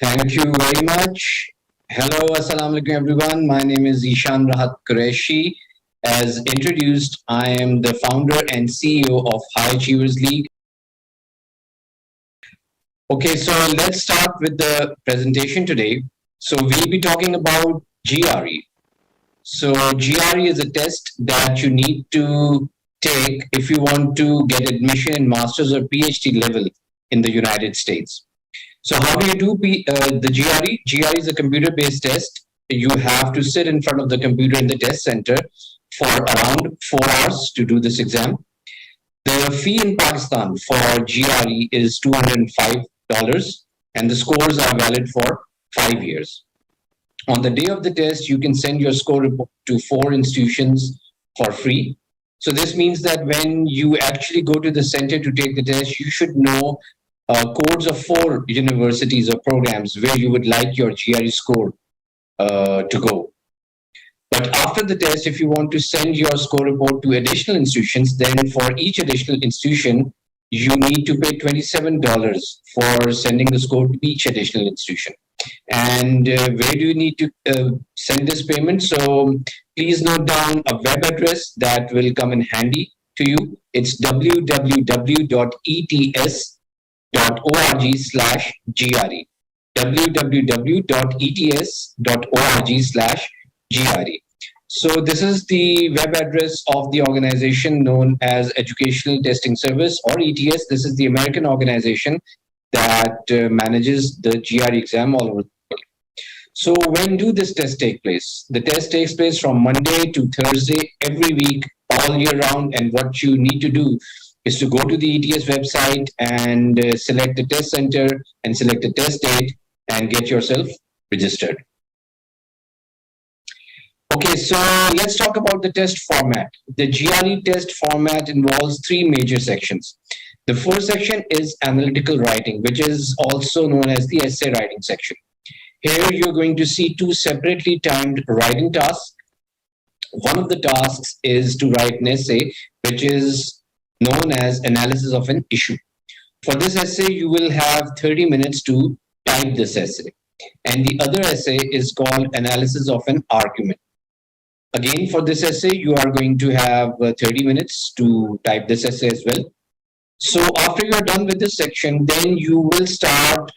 Thank you very much. Hello, Assalamu alaikum everyone. My name is Zeeshan Rahat Kureshi. As introduced, I am the founder and CEO of High Achievers League. Okay, so let's start with the presentation today. So we'll be talking about GRE. So GRE is a test that you need to take if you want to get admission in master's or PhD level in the United States. So how do you do the GRE? GRE is a computer-based test. You have to sit in front of the computer in the test center for around 4 hours to do this exam. The fee in Pakistan for GRE is $205, and the scores are valid for 5 years. On the day of the test, you can send your score report to 4 institutions for free. So this means that when you actually go to the center to take the test, you should know codes of 4 universities or programs where you would like your GRE score to go. But after the test, if you want to send your score report to additional institutions, then for each additional institution, you need to pay $27 for sending the score to each additional institution. And where do you need to send this payment? So please note down a web address that will come in handy to you. It's www.ets.org/GRE. www.ets.org/GRE. So this is the web address of the organization known as Educational Testing Service, or ETS. This is the American organization that manages the GRE exam all over the world. So when do this test take place? The test takes place from Monday to Thursday every week, all year round. And what you need to do is to go to the ETS website and select the test center and select the test date and get yourself registered. Okay, so let's talk about the test format. The GRE test format involves 3 major sections. The first section is analytical writing, which is also known as the essay writing section. Here you're going to see 2 separately timed writing tasks. One of the tasks is to write an essay, which is known as analysis of an issue. For this essay, you will have 30 minutes to type this essay. And the other essay is called analysis of an argument. Again, for this essay, you are going to have 30 minutes to type this essay as well. So after you're done with this section, then you will start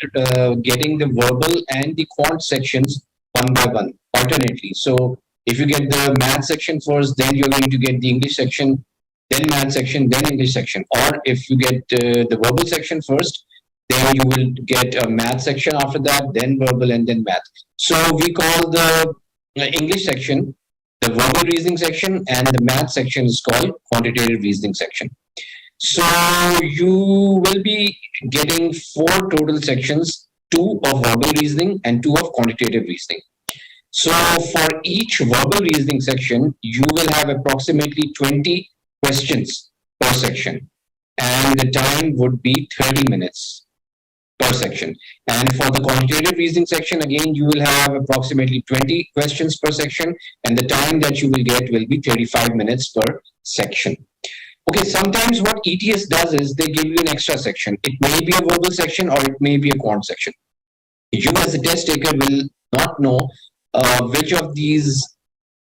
getting the verbal and the quant sections one by one, alternately. So if you get the math section first, then you're going to get the English section, then math section, then English section. Or if you get the verbal section first, then you will get a math section after that, then verbal, and then math. So we call the English section the verbal reasoning section, and the math section is called quantitative reasoning section. So you will be getting 4 total sections, 2 of verbal reasoning and 2 of quantitative reasoning. So for each verbal reasoning section, you will have approximately 20 questions per section, and the time would be 30 minutes per section. And for the quantitative reasoning section, again, you will have approximately 20 questions per section, and the time that you will get will be 35 minutes per section. Okay, sometimes what ETS does is they give you an extra section. It may be a verbal section or it may be a quant section. You as a test taker will not know which of these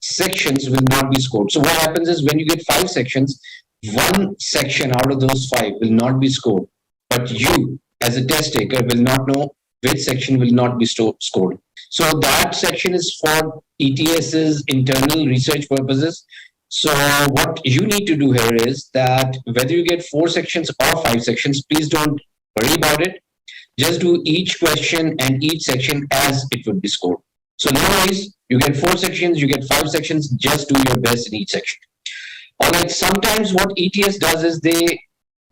sections will not be scored. So what happens is when you get 5 sections, 1 section out of those 5 will not be scored, but you as a test taker will not know which section will not be scored. So that section is for ETS's internal research purposes. So what you need to do here is that whether you get 4 sections or 5 sections, please don't worry about it. Just do each question and each section as it would be scored. So no worries, you get 4 sections, you get 5 sections, just do your best in each section. All right, sometimes what ETS does is they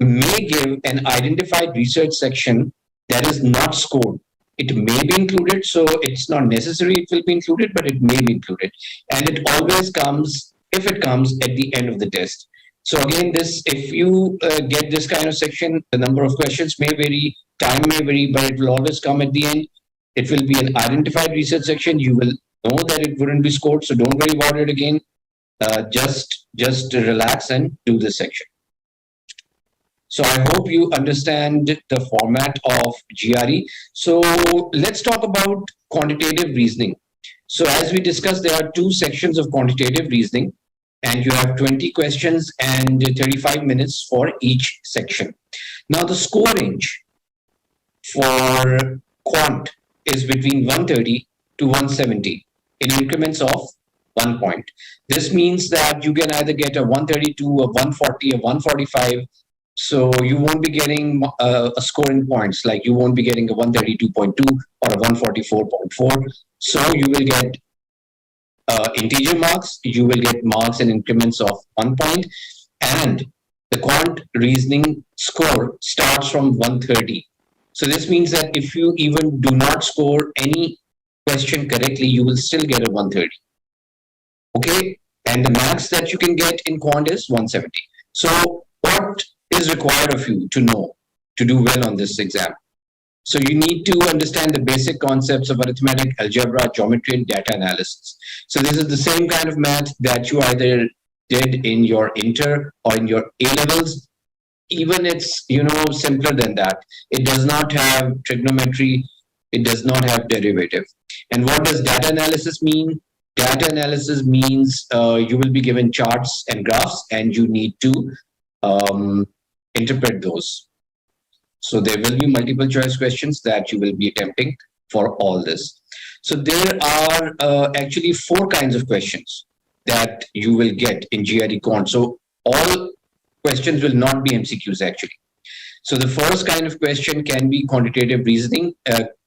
may give an identified research section that is not scored. It may be included, so it's not necessary it will be included, but it may be included. And it always comes, if it comes, at the end of the test. So again, if you get this kind of section, the number of questions may vary, time may vary, but it will always come at the end. It will be an identified research section. You will know that it wouldn't be scored, so don't worry about it again. Just relax and do this section. So I hope you understand the format of GRE. So let's talk about quantitative reasoning. So as we discussed, there are two sections of quantitative reasoning, and you have 20 questions and 35 minutes for each section. Now the score range for quant is between 130 to 170 in increments of 1 point. This means that you can either get a 132, a 140, a 145. So you won't be getting a score in points, like you won't be getting a 132.2 or a 144.4. So you will get integer marks, you will get marks in increments of 1 point, and the quant reasoning score starts from 130. So this means that if you even do not score any question correctly, you will still get a 130. Okay, and the max that you can get in quant is 170. So what is required of you to know to do well on this exam? So you need to understand the basic concepts of arithmetic, algebra, geometry, and data analysis. So this is the same kind of math that you either did in your inter or in your A levels. Even it's, simpler than that. It does not have trigonometry. It does not have derivative. And what does data analysis mean? Data analysis means you will be given charts and graphs, and you need to interpret those. So there will be multiple choice questions that you will be attempting for all this. So there are actually 4 kinds of questions that you will get in GRE Quant. So all questions will not be MCQs actually. So the first kind of question can be quantitative reasoning,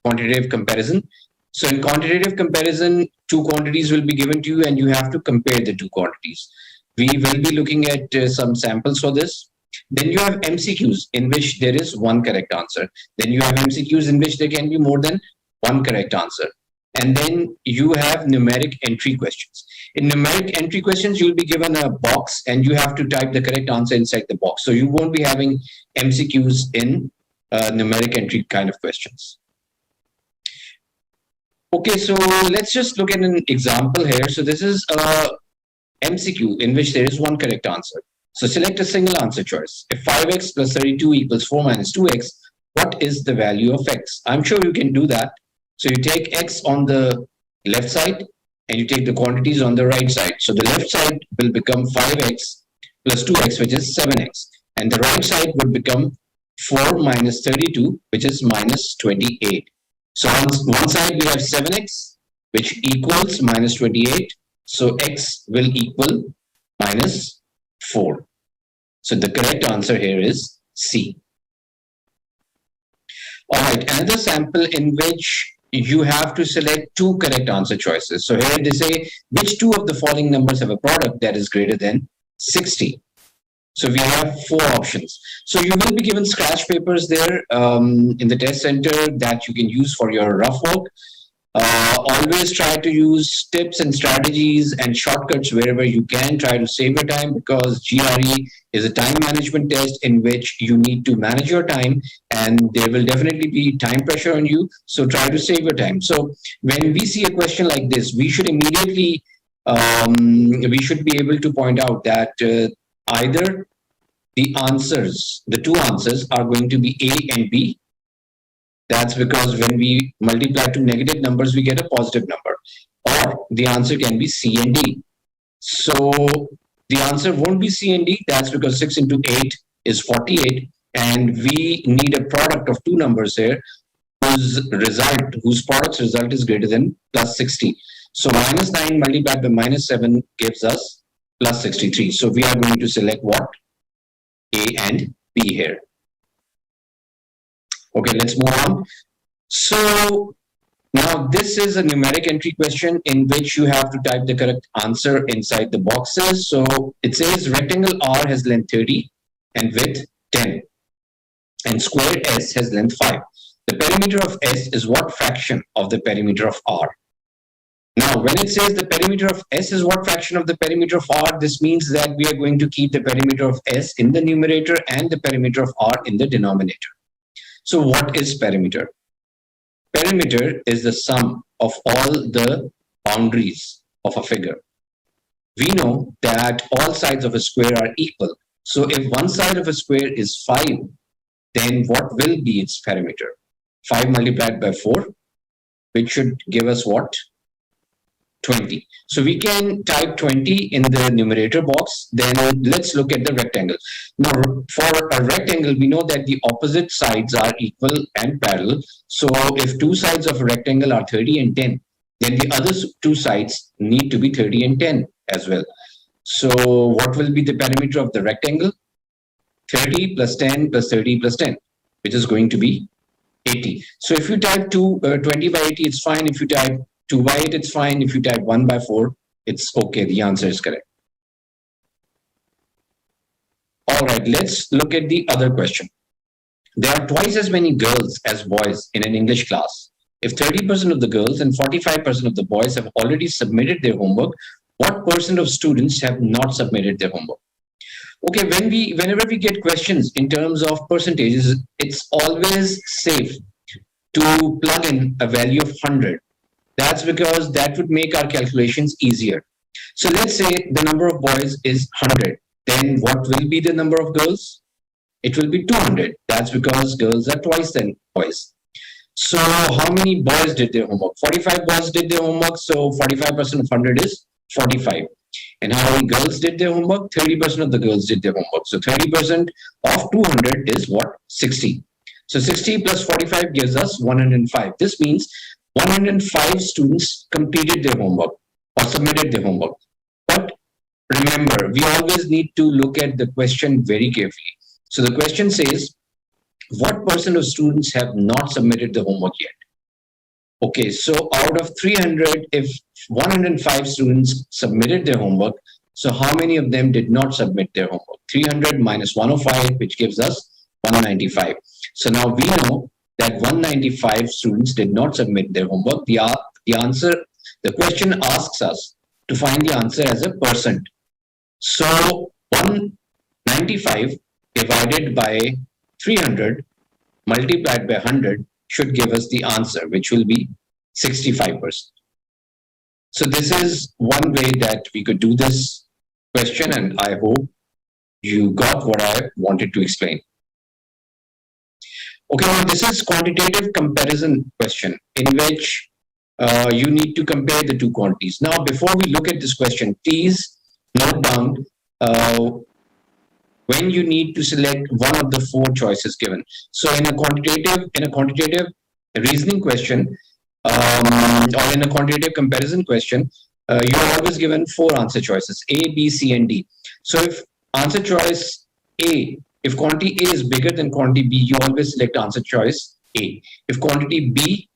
quantitative comparison. So in quantitative comparison, 2 quantities will be given to you and you have to compare the 2 quantities. We will be looking at some samples for this. Then you have MCQs in which there is 1 correct answer. Then you have MCQs in which there can be more than 1 correct answer. And then you have numeric entry questions. In numeric entry questions, you'll be given a box and you have to type the correct answer inside the box. So you won't be having MCQs in numeric entry kind of questions. Okay, so let's just look at an example here. So this is a MCQ in which there is 1 correct answer. So select a single answer choice. If 5x plus 32 equals 4 minus 2x, what is the value of x? I'm sure you can do that. So you take x on the left side and you take the quantities on the right side. So the left side will become 5x plus 2x, which is 7x. And the right side would become 4 minus 32, which is minus 28. So on one side we have 7x, which equals minus 28. So x will equal minus 4. So the correct answer here is C. All right, another sample in which you have to select 2 correct answer choices. So here they say, which 2 of the following numbers have a product that is greater than 60? So we have 4 options. So you will be given scratch papers there in the test center that you can use for your rough work. Always try to use tips and strategies and shortcuts wherever you can. Try to save your time, because GRE is a time management test in which you need to manage your time, and there will definitely be time pressure on you. So try to save your time. So when we see a question like this, we should immediately we should be able to point out that either the 2 answers are going to be A and B. That's because when we multiply 2 negative numbers, we get a positive number. Or the answer can be C and D. So the answer won't be C and D. That's because 6 into 8 is 48. And we need a product of 2 numbers here whose product's result is greater than plus 60. So minus 9 multiplied by minus 7 gives us plus 63. So we are going to select what? A and B here. Okay, let's move on. So now this is a numeric entry question in which you have to type the correct answer inside the boxes. So it says rectangle R has length 30 and width 10, and square S has length 5. The perimeter of S is what fraction of the perimeter of R? Now, when it says the perimeter of S is what fraction of the perimeter of R, this means that we are going to keep the perimeter of S in the numerator and the perimeter of R in the denominator. So what is perimeter? Perimeter is the sum of all the boundaries of a figure. We know that all sides of a square are equal. So if one side of a square is 5, then what will be its perimeter? 5 multiplied by 4, which should give us what? 20. So we can type 20 in the numerator box. Then let's look at the rectangle. Now, for a rectangle, we know that the opposite sides are equal and parallel. So if two sides of a rectangle are 30 and 10, then the other two sides need to be 30 and 10 as well. So what will be the perimeter of the rectangle? 30 plus 10 plus 30 plus 10, which is going to be 80. So if you type 20 by 80, it's fine. If you type 2 by 8, it's fine. If you type 1 by 4, it's okay. The answer is correct. All right, let's look at the other question. There are twice as many girls as boys in an English class. If 30% of the girls and 45% of the boys have already submitted their homework, what percent of students have not submitted their homework? Okay, whenever we get questions in terms of percentages, it's always safe to plug in a value of 100. That's because that would make our calculations easier. So let's say the number of boys is 100. Then what will be the number of girls? It will be 200. That's because girls are twice than boys. So how many boys did their homework? 45 boys did their homework. So 45% of 100 is 45. And how many girls did their homework? 30% of the girls did their homework. So 30% of 200 is what? 60. So 60 plus 45 gives us 105. This means 105 students completed their homework or submitted their homework. But remember, we always need to look at the question very carefully. So the question says, what percent of students have not submitted the homework yet? Okay, so out of 300, if 105 students submitted their homework, so how many of them did not submit their homework? 300 minus 105, which gives us 195. So now we know that 195 students did not submit their homework. The question asks us to find the answer as a percent. So 195 divided by 300 multiplied by 100 should give us the answer, which will be 65%. So this is one way that we could do this question, and I hope you got what I wanted to explain. Okay, now this is quantitative comparison question in which you need to compare the two quantities. Now, before we look at this question, please note down when you need to select one of the four choices given. So in a quantitative reasoning question or in a quantitative comparison question, you're always given four answer choices: A, B, C, and D. So if answer choice A, if quantity A is bigger than quantity B, you always select answer choice A. If quantity B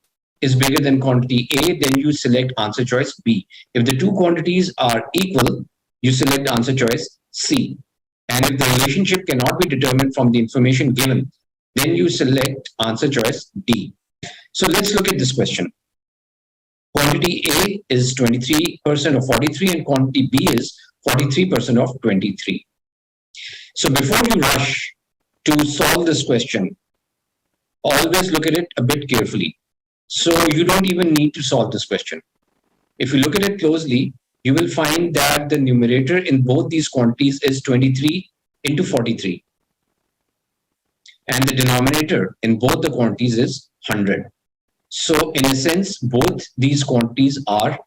is bigger than quantity A, then you select answer choice B. If the two quantities are equal, you select answer choice C. And if the relationship cannot be determined from the information given, then you select answer choice D. So let's look at this question. Quantity A is 23% of 43 and quantity B is 43% of 23. So before you rush to solve this question, always look at it a bit carefully. So you don't even need to solve this question. If you look at it closely, you will find that the numerator in both these quantities is 23 into 43. And the denominator in both the quantities is 100. So in a sense, both these quantities are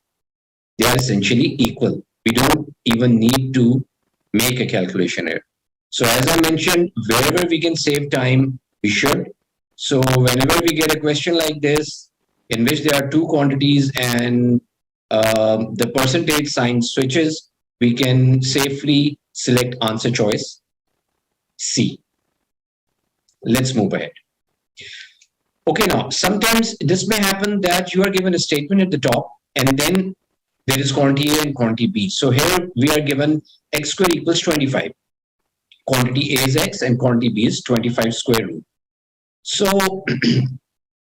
essentially equal. We don't even need to make a calculation here. So as I mentioned, wherever we can save time, we should. So whenever we get a question like this, in which there are two quantities and the percentage sign switches, we can safely select answer choice C. Let's move ahead. Okay, now sometimes this may happen that you are given a statement at the top and then there is quantity A and quantity B. So here we are given x square equals 25. Quantity A is x and quantity B is 25 square root. So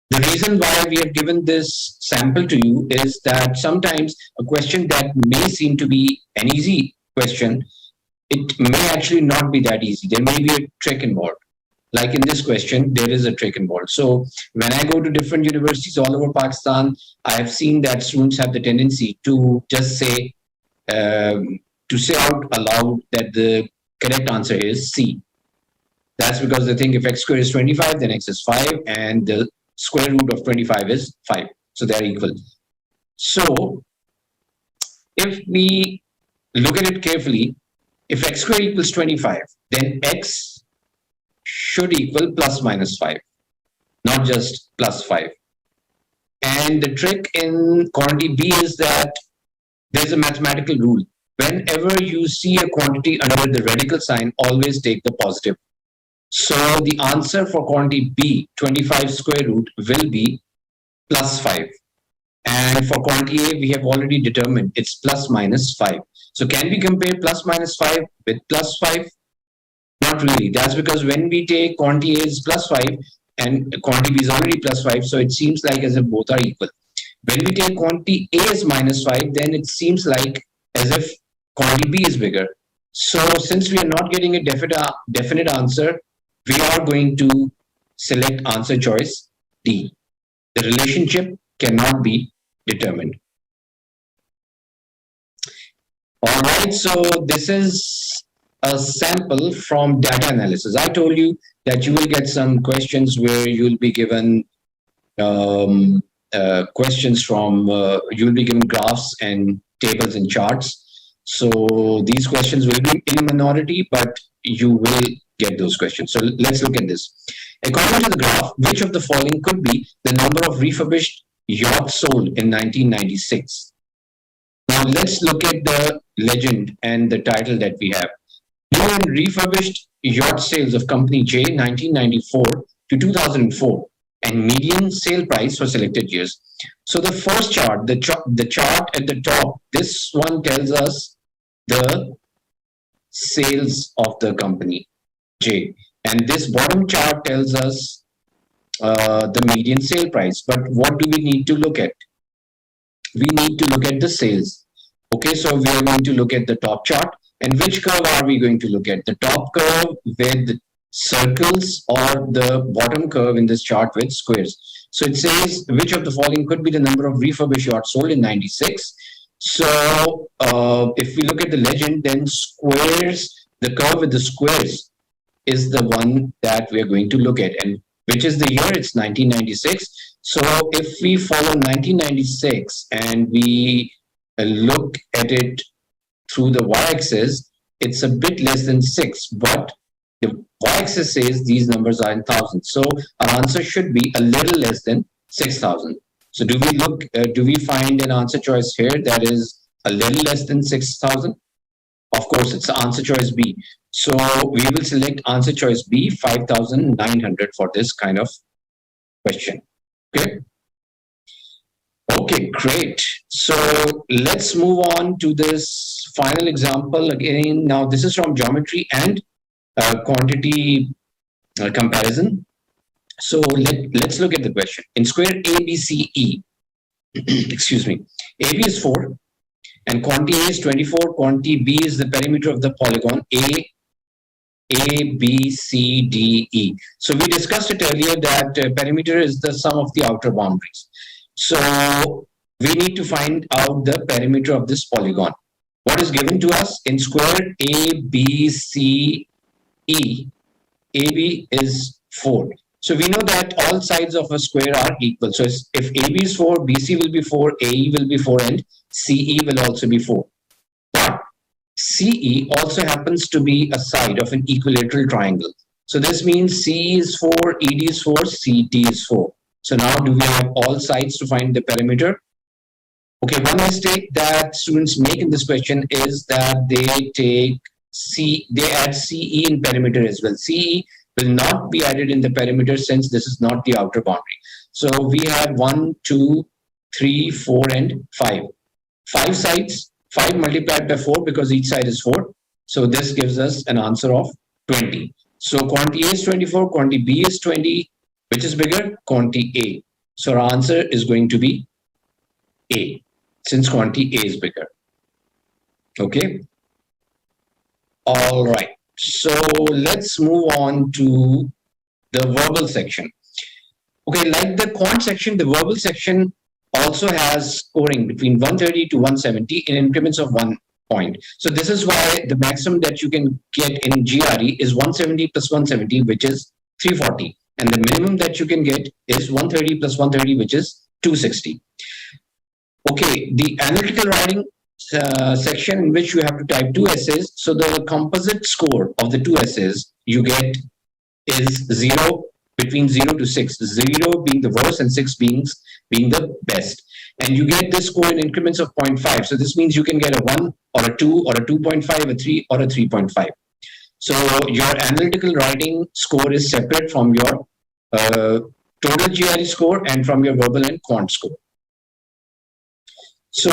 the reason why we have given this sample to you is that sometimes a question that may seem to be an easy question, it may actually not be that easy. There may be a trick involved. Like in this question, there is a trick involved. So when I go to different universities all over Pakistan, I have seen that students have the tendency to just say out aloud that the correct answer is C. That's because they think if x squared is 25, then x is 5, and the square root of 25 is 5. So they're equal. So if we look at it carefully, if x squared equals 25, then x should equal plus minus 5, not just plus 5. And the trick in quantity B is that there's a mathematical rule. Whenever you see a quantity under the radical sign, always take the positive. So the answer for quantity B, 25 square root, will be plus 5. And for quantity A, we have already determined it's plus minus 5. So can we compare plus minus 5 with plus 5? Not really. That's because when we take quantity A is plus 5 and quantity B is already plus 5, so it seems like as if both are equal. When we take quantity A is minus 5, then it seems like as if quantity B is bigger. So since we are not getting a definite answer, we are going to select answer choice D. The relationship cannot be determined. All right, so this is a sample from data analysis. I told you that you will get some questions where you'll be given questions from, you'll be given graphs and tables and charts. So these questions will be in minority, but you will get those questions. So let's look at this. According to the graph, which of the following could be the number of refurbished yachts sold in 1996? Now let's look at the legend and the title that we have. New and refurbished yacht sales of company J 1994 to 2004 and median sale price for selected years. So the first chart, the chart at the top, this one tells us the sales of the company J, and this bottom chart tells us the median sale price. But what do we need to look at? We need to look at the sales. Okay, so we are going to look at the top chart. And which curve are we going to look at? The top curve with circles or the bottom curve in this chart with squares? So it says which of the following could be the number of refurbished yachts sold in 96. So if we look at the legend, then squares, the curve with the squares is the one that we are going to look at. And which is the year? It's 1996. So if we follow 1996 and we look at it through the y-axis, it's a bit less than 6, but the y-axis says these numbers are in thousands. So our answer should be a little less than 6,000. So do we look, do we find an answer choice here that is a little less than 6,000? Of course, it's answer choice B. So we will select answer choice B, 5,900 for this kind of question. Okay. Okay, great. So let's move on to this final example again. Now this is from geometry and quantity comparison. So let's look at the question. In square ABCE, excuse me, AB is 4 and quantity A is 24, quantity B is the perimeter of the polygon A, B, C, D, E. So we discussed it earlier that perimeter is the sum of the outer boundaries. So we need to find out the perimeter of this polygon. What is given to us in square ABCE? AB is 4. So we know that all sides of a square are equal. So if AB is 4, BC will be 4, AE will be 4, and CE will also be 4. But CE also happens to be a side of an equilateral triangle. So this means CE is 4, ED is 4, CD is 4. So now do we have all sides to find the perimeter? Okay, one mistake that students make in this question is that they add CE in perimeter as well. CE will not be added in the perimeter since this is not the outer boundary. So we have 1, 2, 3, 4, and 5. 5 sides, 5 multiplied by 4 because each side is 4. So this gives us an answer of 20. So quantity A is 24, quantity B is 20. Which is bigger? Quantity A. So our answer is going to be A, since quantity A is bigger. Okay. All right. So let's move on to the verbal section. Okay, like the quant section, the verbal section also has scoring between 130 to 170 in increments of 1 point. So this is why the maximum that you can get in GRE is 170 plus 170, which is 340. And the minimum that you can get is 130 plus 130, which is 260. Okay, the analytical writing section in which you have to type 2 essays. So the composite score of the 2 essays you get is 0, between 0 to 6. 0 being the worst and 6 being the best. And you get this score in increments of 0.5. So this means you can get a 1 or a 2 or a 2.5, a 3 or a 3.5. So your analytical writing score is separate from your total GRE score and from your verbal and quant score. So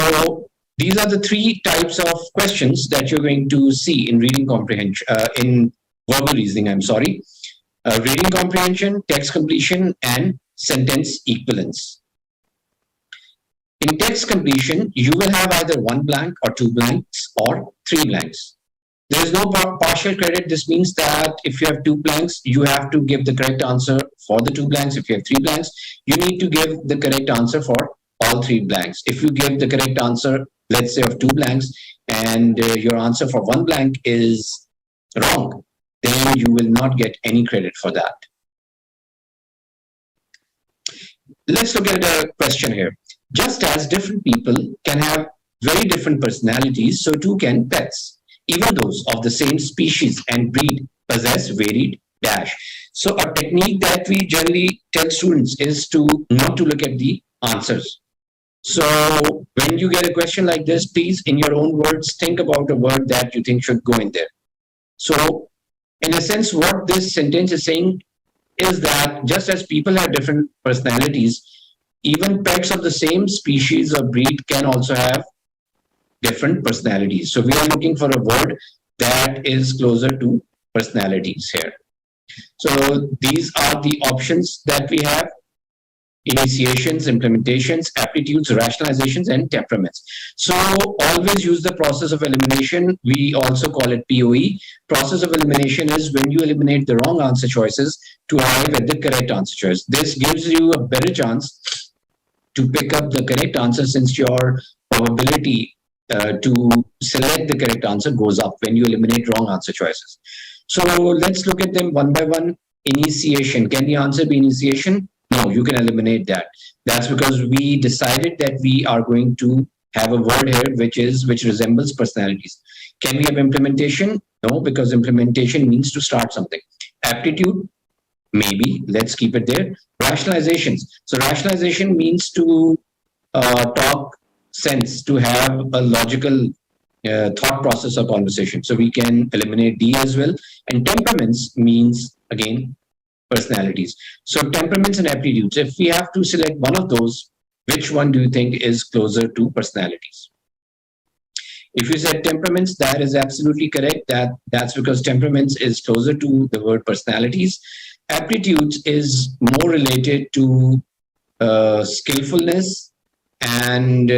these are the 3 types of questions that you're going to see in reading comprehension, in verbal reasoning, reading comprehension, text completion, and sentence equivalence. In text completion, you will have either 1 blank or 2 blanks or 3 blanks. There is no partial credit. This means that if you have 2 blanks, you have to give the correct answer for the 2 blanks. If you have 3 blanks, you need to give the correct answer for all 3 blanks. If you give the correct answer, let's say of 2 blanks, and your answer for 1 blank is wrong, then you will not get any credit for that. Let's look at a question here. Just as different people can have very different personalities, so too can pets. Even those of the same species and breed possess varied dash. So a technique that we generally tell students is to not to look at the answers. So when you get a question like this, please, in your own words, think about a word that you think should go in there. So in a sense, what this sentence is saying is that just as people have different personalities, even pets of the same species or breed can also have different personalities. So we are looking for a word that is closer to personalities here. So these are the options that we have: initiations, implementations, aptitudes, rationalizations, and temperaments. So always use the process of elimination. We also call it POE. Process of elimination is when you eliminate the wrong answer choices to arrive at the correct answer choice. This gives you a better chance to pick up the correct answer, since your probability to select the correct answer goes up when you eliminate wrong answer choices. So let's look at them one by one. Initiation. Can the answer be initiation? No, you can eliminate that. That's because we decided that we are going to have a word here which resembles personalities. Can we have implementation? No, because implementation means to start something. Aptitude? Maybe. Let's keep it there. Rationalizations. So rationalization means to talk sense, to have a logical thought process or conversation. So we can eliminate D as well. And temperaments means, again, personalities. So temperaments and aptitudes. If we have to select one of those, which one do you think is closer to personalities? If you said temperaments, that is absolutely correct. That's because temperaments is closer to the word personalities. Aptitudes is more related to skillfulness, and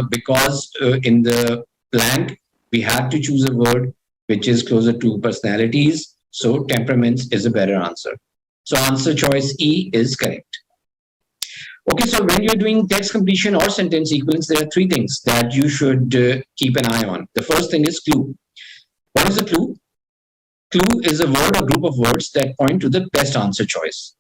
because in the blank we had to choose a word which is closer to personalities, so temperaments is a better answer. So answer choice E is correct. Okay, so when you're doing text completion or sentence equivalence, there are 3 things that you should keep an eye on. The first thing is clue. What is a clue? Clue is a word or group of words that point to the best answer choice.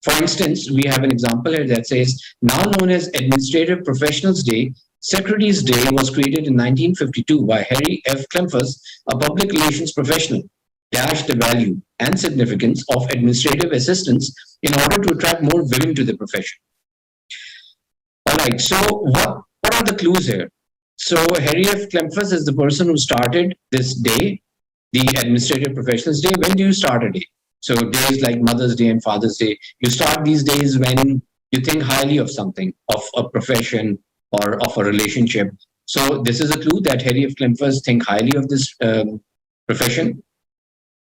For instance, we have an example here that says, now known as Administrative Professionals Day, Secretary's Day was created in 1952 by Harry F. Klemfus, a public relations professional. Dash the value and significance of administrative assistants in order to attract more women to the profession. All right, so what are the clues here? So Harry F. Klemfus is the person who started this day, the Administrative Professionals Day. When do you start a day? So days like Mother's Day and Father's Day, you start these days when you think highly of something, of a profession or of a relationship. So this is a clue that Harry F. Klemfus think highly of this profession.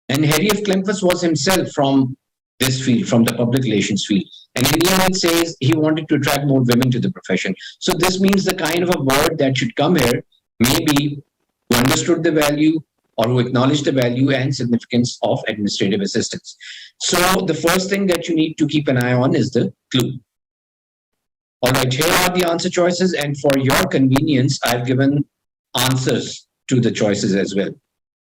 And Harry F. Klemfus was himself from this field, from the public relations field. And in the end, it says he wanted to attract more women to the profession. So this means the kind of a word that should come here may be who understood the value or who acknowledged the value and significance of administrative assistance. So the first thing that you need to keep an eye on is the clue. All right, here are the answer choices. And for your convenience, I've given answers to the choices as well.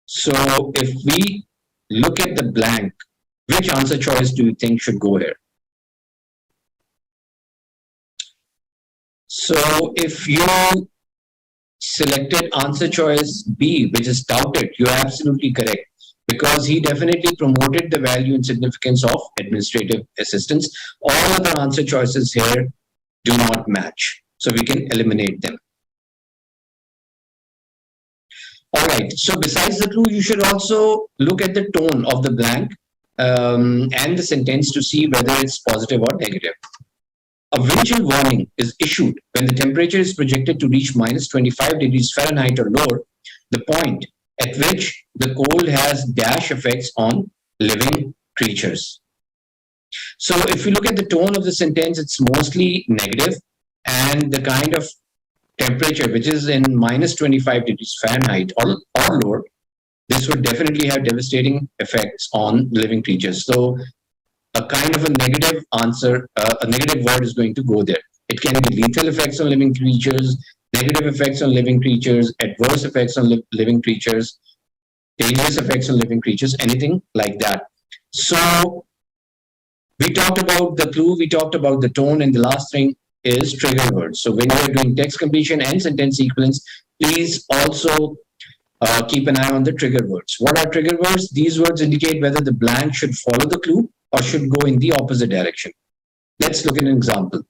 So if we look at the blank, which answer choice do you think should go here? So if you selected answer choice B, which is touted, you're absolutely correct, because he definitely promoted the value and significance of administrative assistance. All other answer choices here do not match, so we can eliminate them. All right, so besides the clue, you should also look at the tone of the blank and the sentence to see whether it's positive or negative. A wind chill warning is issued when the temperature is projected to reach minus 25 degrees Fahrenheit or lower, the point at which the cold has dash effects on living creatures. So if you look at the tone of the sentence, it's mostly negative, and the kind of temperature, which is in minus 25 degrees Fahrenheit or lower, this would definitely have devastating effects on living creatures. So a kind of a negative answer, a negative word is going to go there. It can be lethal effects on living creatures, negative effects on living creatures, adverse effects on living creatures, dangerous effects on living creatures, anything like that. So we talked about the clue, we talked about the tone, and the last thing is trigger words. So when you're doing text completion and sentence sequence, please also keep an eye on the trigger words. What are trigger words? These words indicate whether the blank should follow the clue or should go in the opposite direction. Let's look at an example.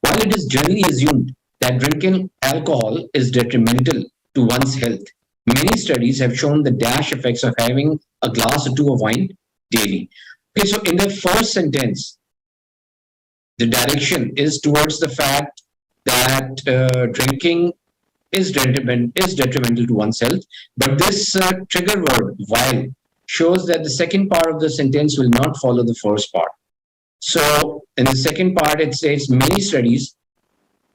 While it is generally assumed that drinking alcohol is detrimental to one's health, many studies have shown the dash effects of having a glass or two of wine daily. Okay, so in the first sentence, the direction is towards the fact that drinking is detrimental to one's health, but this trigger word, while, shows that the second part of the sentence will not follow the first part. So in the second part, it says many studies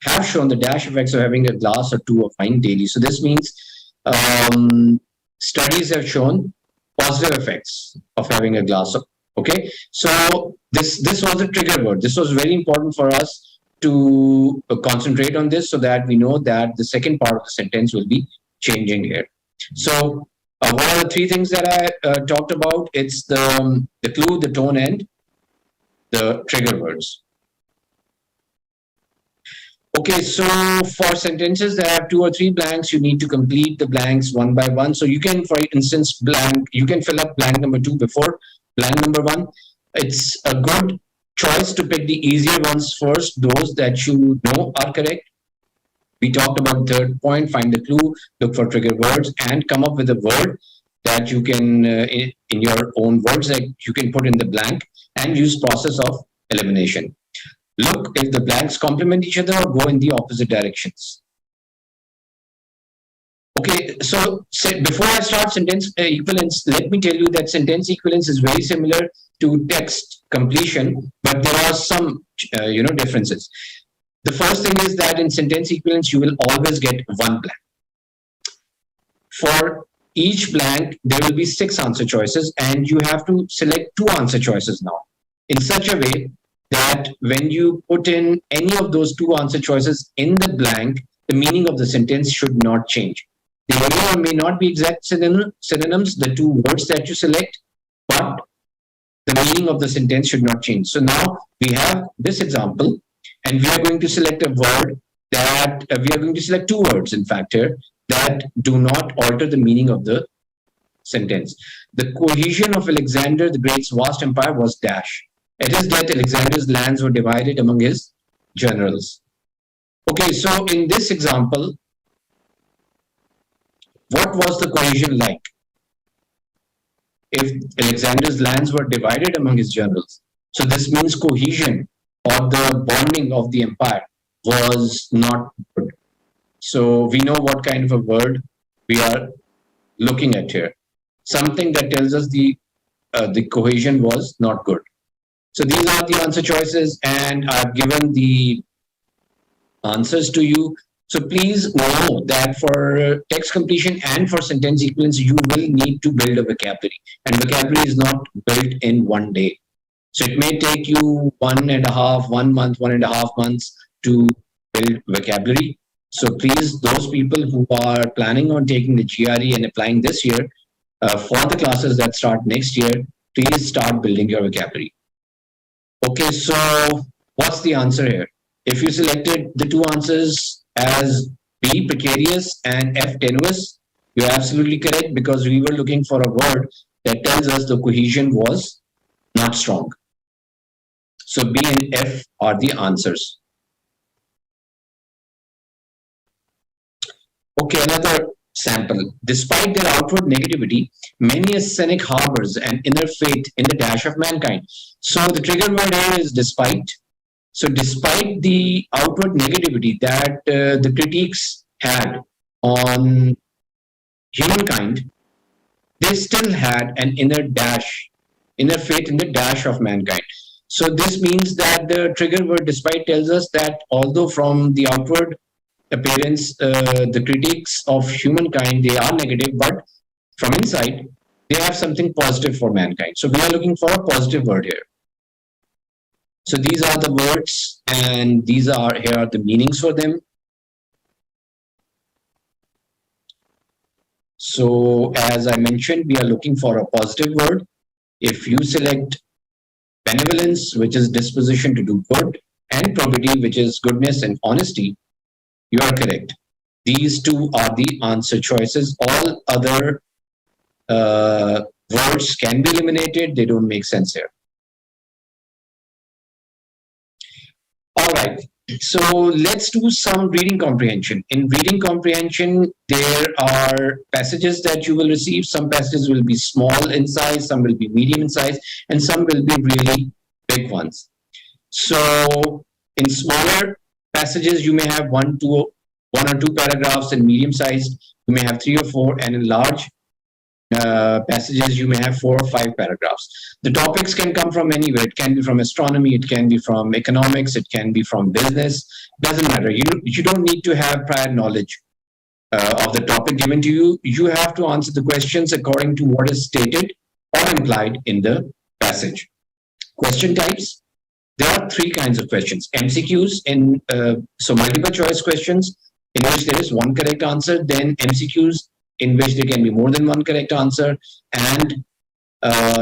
have shown the dash effects of having a glass or two of wine daily. So this means studies have shown positive effects of having a glass of, okay. So this was the trigger word. This was very important for us to concentrate on this so that we know that the second part of the sentence will be changing here. So what are the three things that I talked about? It's the clue, the tone, and the trigger words. Okay, so for sentences that have 2 or 3 blanks, you need to complete the blanks one by one. So you can, for instance, you can fill up blank number 2 before blank number 1. It's a good choice to pick the easier ones first, those that you know are correct. We talked about third point, find the clue, look for trigger words, and come up with a word that you can, in your own words, that you can put in the blank, and use process of elimination. Look if the blanks complement each other or go in the opposite directions. Okay, so before I start sentence equivalence, let me tell you that sentence equivalence is very similar to text completion, but there are some differences. The first thing is that in sentence equivalence, you will always get one blank. For each blank, there will be 6 answer choices, and you have to select 2 answer choices now, in such a way that when you put in any of those 2 answer choices in the blank, the meaning of the sentence should not change. They may or may not be exact synonyms, the 2 words that you select, but the meaning of the sentence should not change. So now we have this example, and we are going to select a word that, we are going to select 2 words, in fact, here, that do not alter the meaning of the sentence. The cohesion of Alexander the Great's vast empire was dash. At his death, Alexander's lands were divided among his generals. Okay, so in this example, what was the cohesion like? If Alexander's lands were divided among his generals, so this means cohesion or the bonding of the empire was not good. So we know what kind of a word we are looking at here. Something that tells us the cohesion was not good. So these are the answer choices, and I've given the answers to you. So please know that for text completion and for sentence equivalence, you will need to build a vocabulary, and vocabulary is not built in one day. So it may take you 1.5 months to build vocabulary. So please, those people who are planning on taking the GRE and applying this year for the classes that start next year, please start building your vocabulary. Okay, so what's the answer here? If you selected the two answers as B, precarious, and F, tenuous, you're absolutely correct, because we were looking for a word that tells us the cohesion was not strong. So B and F are the answers. Okay, another sample. Despite their outward negativity, many a cynic harbors an inner faith in the dash of mankind. So the trigger word here is despite. So despite the outward negativity that the critiques had on humankind, they still had an inner faith in the dash of mankind. So this means that the trigger word despite tells us that although from the outward appearance, the critiques of humankind, they are negative, but from inside, they have something positive for mankind. So we are looking for a positive word here. So these are the words, and here are the meanings for them. So as I mentioned, we are looking for a positive word. If you select benevolence, which is disposition to do good, and probity, which is goodness and honesty, you are correct. These two are the answer choices. All other words can be eliminated. They don't make sense here. All right. So let's do some reading comprehension. In reading comprehension, there are passages that you will receive. Some passages will be small in size, some will be medium in size, and some will be really big ones. So in smaller passages, you may have one or two paragraphs. In medium sized, you may have 3 or 4, and in large passages, you may have 4 or 5 paragraphs. The topics can come from anywhere. It can be from astronomy, it can be from economics, it can be from business. Doesn't matter. You don't need to have prior knowledge of the topic given to you. You have to answer the questions according to what is stated or implied in the passage. Question types. There are 3 kinds of questions. MCQs, so multiple choice questions, in which there is one correct answer. Then MCQs, in which there can be more than one correct answer, and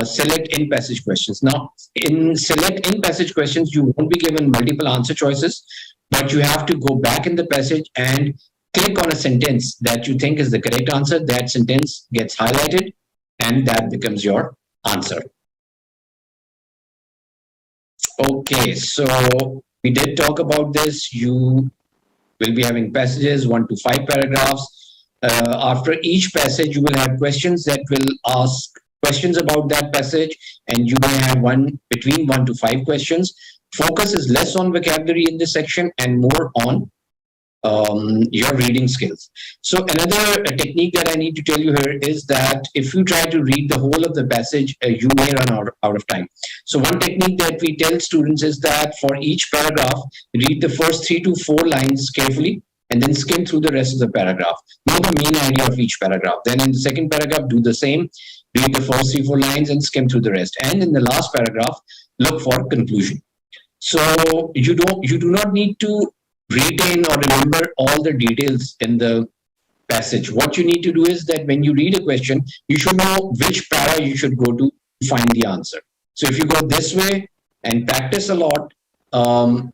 select in passage questions. Now, in select in passage questions, you won't be given multiple answer choices, but you have to go back in the passage and click on a sentence that you think is the correct answer. That sentence gets highlighted, and that becomes your answer. Okay, so we did talk about this. You will be having passages 1 to 5 paragraphs. After each passage, you will have questions that will ask questions about that passage, and you may have between 1 to 5 questions. Focus is less on vocabulary in this section and more on your reading skills. So another technique that I need to tell you here is that if you try to read the whole of the passage, you may run out of time. So one technique that we tell students is that for each paragraph, read the first 3 to 4 lines carefully, and then skim through the rest of the paragraph. Know the main idea of each paragraph. Then in the second paragraph, do the same. Read the first 3 4 lines and skim through the rest. And in the last paragraph, look for conclusion. So you do not need to retain or remember all the details in the passage. What you need to do is that when you read a question, you should know which para you should go to find the answer. So if you go this way and practice a lot,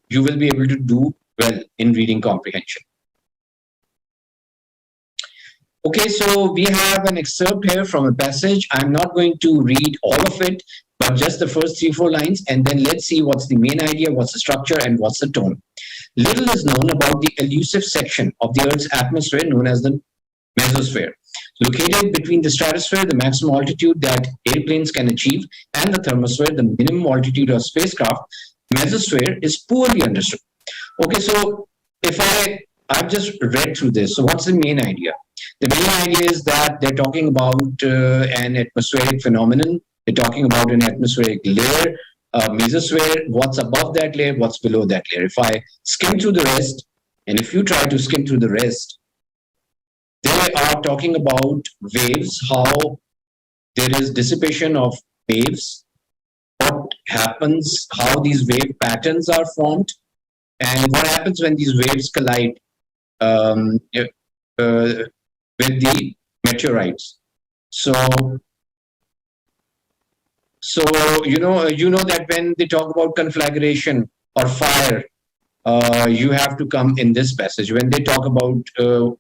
you will be able to do well in reading comprehension. Okay, so we have an excerpt here from a passage. I'm not going to read all of it, but just the first 3 4 lines, and then let's see what's the main idea, what's the structure, and what's the tone. Little is known about the elusive section of the Earth's atmosphere known as the mesosphere. Located between the stratosphere, the maximum altitude that airplanes can achieve, and the thermosphere, the minimum altitude of spacecraft, mesosphere is poorly understood. Okay, so if I've just read through this, so what's the main idea? The main idea is that they're talking about an atmospheric phenomenon. They're talking about an atmospheric layer, mesosphere, what's above that layer, what's below that layer. If I skim through the rest, and if you try to skim through the rest, they are talking about waves, how there is dissipation of waves, what happens, how these wave patterns are formed, and what happens when these waves collide with the meteorites. So, so you know that when they talk about conflagration or fire, you have to come in this passage. When they talk about the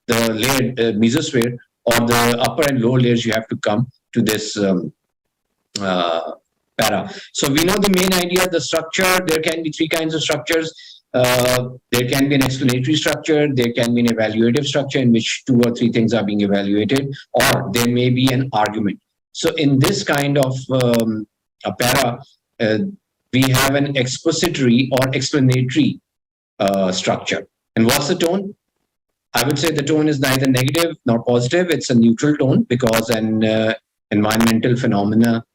layered mesosphere or the upper and lower layers, you have to come to this uh, para. So we know the main idea, the structure. There can be three kinds of structures. There can be an explanatory structure, there can be an evaluative structure in which two or three things are being evaluated, or there may be an argument. So in this kind of a para, we have an expository or explanatory structure. And what's the tone? I would say the tone is neither negative nor positive. It's a neutral tone because environmental phenomena,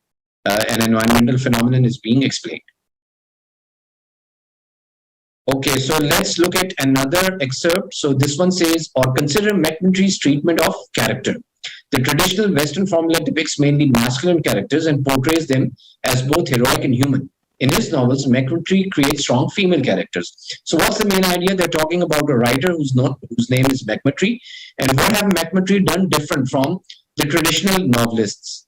an environmental phenomenon is being explained. Okay, so let's look at another excerpt. So this one says, or consider McMurtry's treatment of character. The traditional Western formula depicts mainly masculine characters and portrays them as both heroic and human. In his novels, McMurtry creates strong female characters. So what's the main idea? They're talking about a writer whose name is McMurtry. And what have McMurtry done different from the traditional novelists?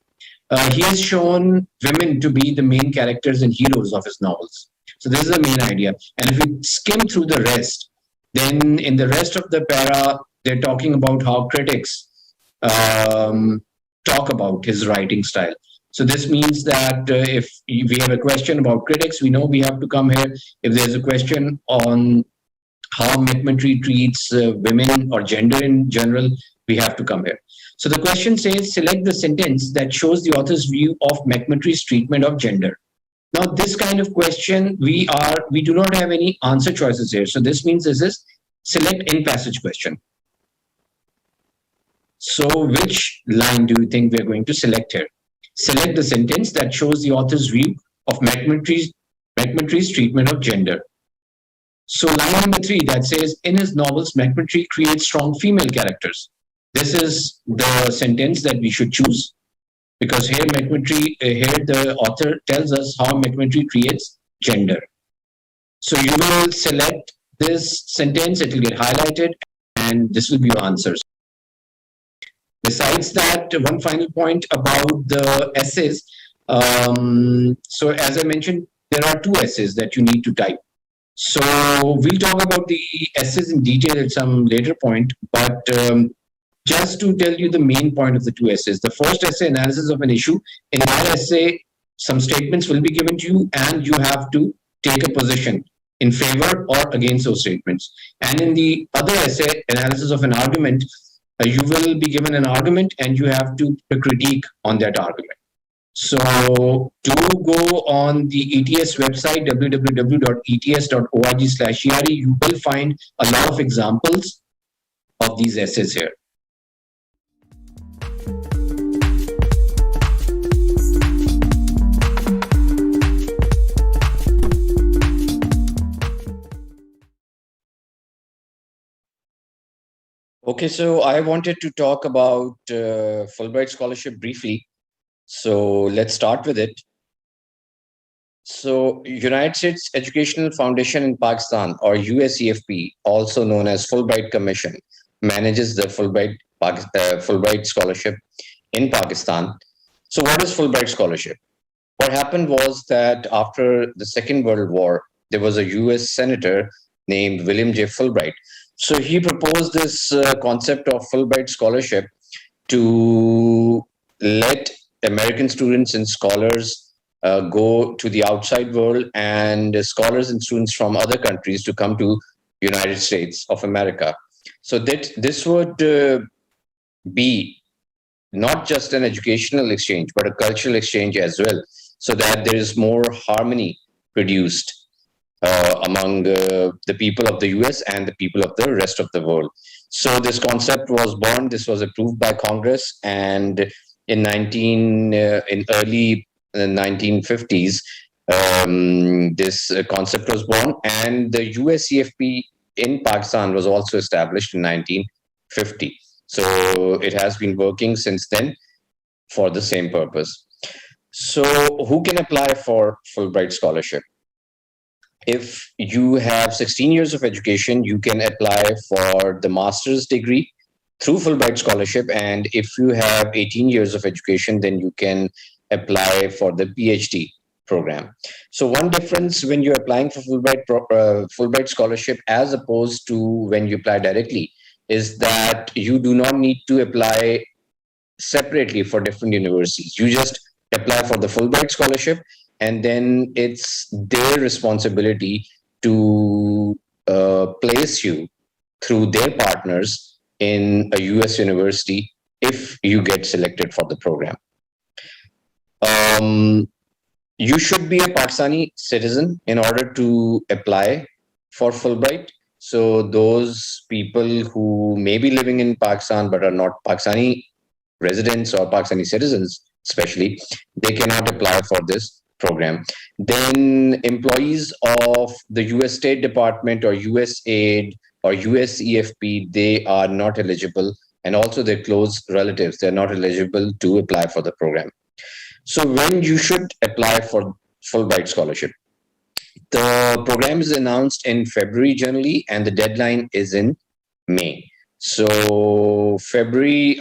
He has shown women to be the main characters and heroes of his novels. So this is the main idea. And if we skim through the rest, then in the rest of the para, they're talking about how critics talk about his writing style. So this means that if we have a question about critics, we know we have to come here. If there's a question on how McMurtry treats women or gender in general, we have to come here. So the question says, select the sentence that shows the author's view of McMurtry's treatment of gender. Now, this kind of question, we do not have any answer choices here. So this means this is select in passage question. So which line do you think we're going to select here? Select the sentence that shows the author's view of McMurtry's treatment of gender. So line number 3 that says, in his novels, McMurtry creates strong female characters. This is the sentence that we should choose, because here the author tells us how McMurtry creates gender. So you will select this sentence, it will get highlighted, and this will be your answers. Besides that, one final point about the essays. So as I mentioned, there are 2 essays that you need to type. So we'll talk about the essays in detail at some later point, but just to tell you the main point of the 2 essays. The first essay, analysis of an issue. In that essay, some statements will be given to you and you have to take a position in favor or against those statements. And in the other essay, analysis of an argument, you will be given an argument and you have to critique on that argument. So to go on the ETS website, www.ets.org/GRE, you will find a lot of examples of these essays here. Okay, so I wanted to talk about Fulbright Scholarship briefly. So let's start with it. So United States Educational Foundation in Pakistan, or USEFP, also known as Fulbright Commission, manages the Fulbright Scholarship in Pakistan. So what is Fulbright Scholarship? What happened was that after the Second World War, there was a US senator named William J. Fulbright. So he proposed this concept of Fulbright Scholarship to let American students and scholars go to the outside world, and scholars and students from other countries to come to United States of America. So that this would be not just an educational exchange, but a cultural exchange as well, so that there is more harmony produced among the people of the US and the people of the rest of the world. So this concept was born, this was approved by Congress, and in early 1950s, this concept was born, and the USCFP in Pakistan was also established in 1950. So it has been working since then for the same purpose. So who can apply for Fulbright Scholarship? If you have 16 years of education, you can apply for the master's degree through Fulbright scholarship. And if you have 18 years of education, then you can apply for the PhD program. So one difference when you're applying for Fulbright scholarship as opposed to when you apply directly is that you do not need to apply separately for different universities. You just apply for the Fulbright scholarship, and then it's their responsibility to place you through their partners in a US university if you get selected for the program. Um, you should be a Pakistani citizen in order to apply for Fulbright. So those people who may be living in Pakistan but are not Pakistani residents or Pakistani citizens, especially, they cannot apply for this program. Then employees of the US State Department or USAID or USEFP, they are not eligible. And also their close relatives, they're not eligible to apply for the program. So when you should apply for Fulbright scholarship? The program is announced in February generally, and the deadline is in May. So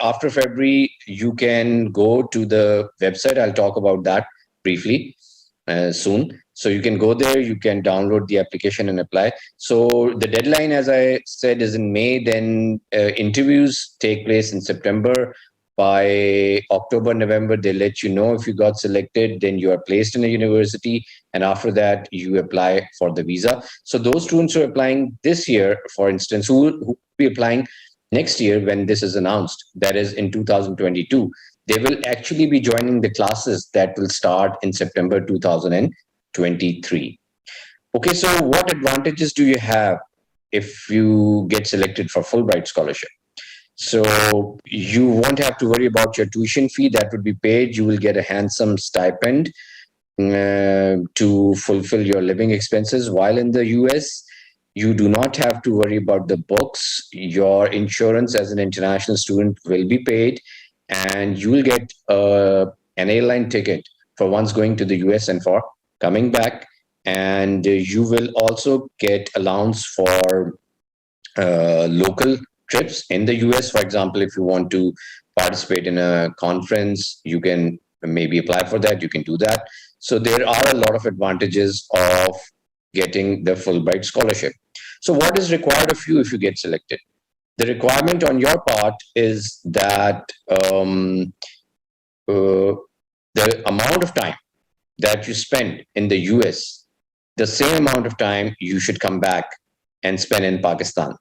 after February, you can go to the website. I'll talk about that briefly soon. So you can go there, you can download the application and apply. So the deadline, as I said, is in May. Then interviews take place in September. By October, November, they let you know if you got selected. Then you are placed in a university, and after that, you apply for the visa. So those students who are applying this year, for instance, who will be applying next year when this is announced, that is in 2022, they will actually be joining the classes that will start in September 2023. Okay, so what advantages do you have if you get selected for Fulbright scholarship? So you won't have to worry about your tuition fee that would be paid. You will get a handsome stipend to fulfill your living expenses while in the US. You do not have to worry about the books. Your insurance as an international student will be paid, and you will get an airline ticket for once going to the US and for coming back. And you will also get allowance for local trips in the US. For example, if you want to participate in a conference, you can maybe apply for that. You can do that. So there are a lot of advantages of getting the Fulbright scholarship. So what is required of you if you get selected? The requirement on your part is that the amount of time that you spend in the US, the same amount of time you should come back and spend in Pakistan.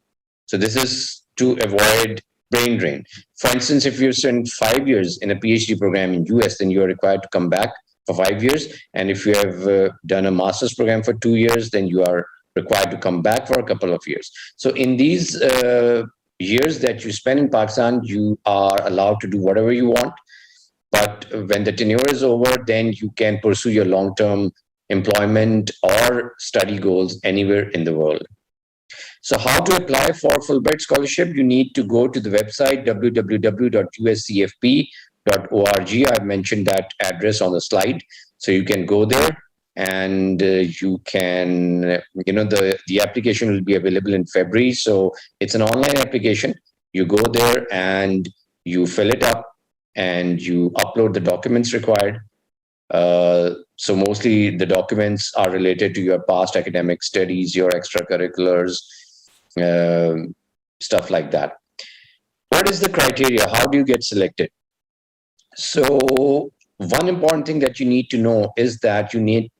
So this is to avoid brain drain. For instance, if you spend 5 years in a PhD program in US, then you are required to come back for 5 years. And if you have done a master's program for 2 years, then you are required to come back for a couple of years. So in these years that you spend in Pakistan, you are allowed to do whatever you want. But when the tenure is over, then you can pursue your long-term employment or study goals anywhere in the world. So how to apply for Fulbright scholarship? You need to go to the website www.uscfp.org. I've mentioned that address on the slide. So you can go there, and you can, the application will be available in February. So it's an online application. You go there and you fill it up and you upload the documents required. So mostly the documents are related to your past academic studies, your extracurriculars, stuff like that. What is the criteria? How do you get selected? So one important thing that you need to know is that you need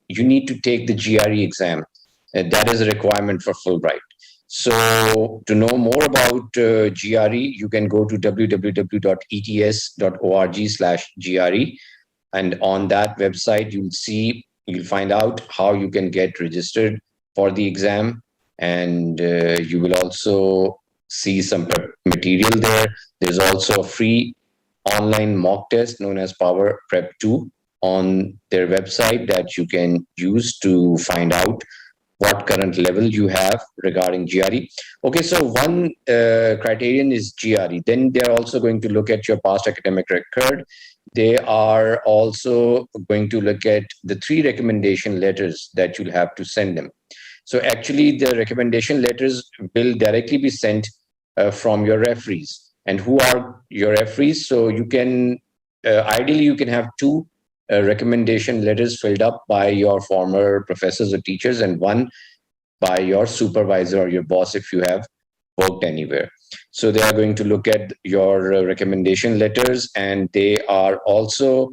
to take the GRE exam. That is a requirement for Fulbright. So to know more about GRE, you can go to www.ets.org/GRE. And on that website, you'll find out how you can get registered for the exam. And you will also see some material there. There's also a free online mock test known as Power Prep 2 on their website that you can use to find out what current level you have regarding GRE. Okay, so one criterion is GRE. Then they're also going to look at your past academic record. They are also going to look at the 3 recommendation letters that you'll have to send them. So actually, the recommendation letters will directly be sent from your referees. And who are your referees? So you can ideally you can have two recommendation letters filled up by your former professors or teachers, and one by your supervisor or your boss if you have worked anywhere. So they are going to look at your recommendation letters, and they are also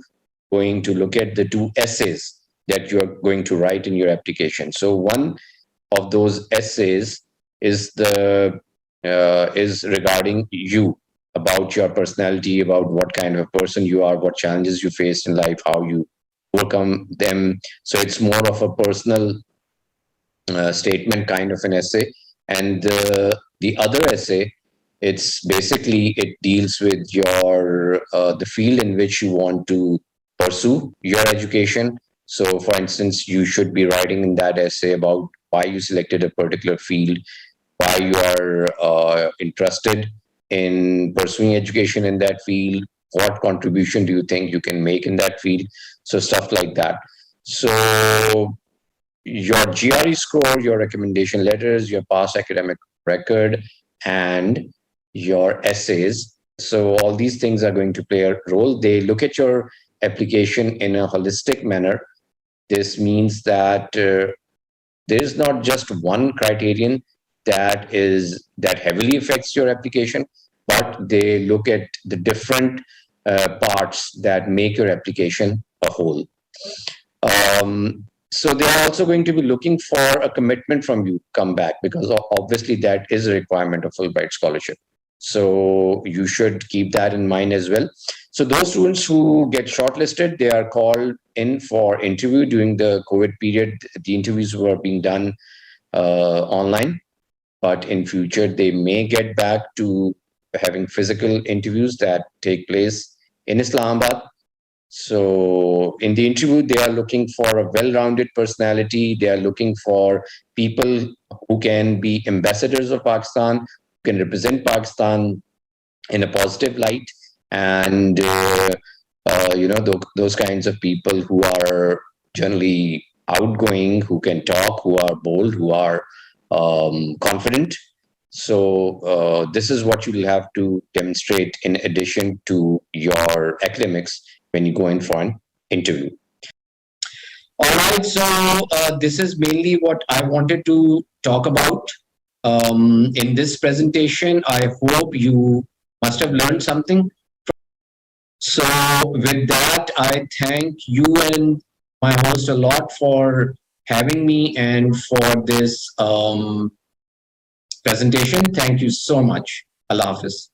going to look at the two essays that you are going to write in your application. So one of those essays is regarding you, about your personality, about what kind of a person you are, what challenges you faced in life, how you overcome them. So it's more of a personal statement kind of an essay. And the other essay, it's basically it deals with your the field in which you want to pursue your education. So for instance, you should be writing in that essay about why you selected a particular field, why you are interested in pursuing education in that field, what contribution do you think you can make in that field. So stuff like that. So your GRE score, your recommendation letters, your past academic record, and your essays. So all these things are going to play a role. They look at your application in a holistic manner. This means that there is not just one criterion that heavily affects your application, but they look at the different parts that make your application a whole. So they are also going to be looking for a commitment from you come back, because obviously that is a requirement of Fulbright scholarship. So you should keep that in mind as well. So those students who get shortlisted, they are called in for interview during the COVID period. The interviews were being done online, but in future they may get back to having physical interviews that take place in Islamabad. So in the interview, they are looking for a well-rounded personality. They are looking for people who can be ambassadors of Pakistan, who can represent Pakistan in a positive light, and those kinds of people who are generally outgoing, who can talk, who are bold, who are confident. So this is what you'll have to demonstrate in addition to your academics when you go in for an interview. All right, so this is mainly what I wanted to talk about in this presentation. I hope you must have learned something. So with that, I thank you and my host a lot for having me and for this presentation. Thank you so much. Allah Hafiz.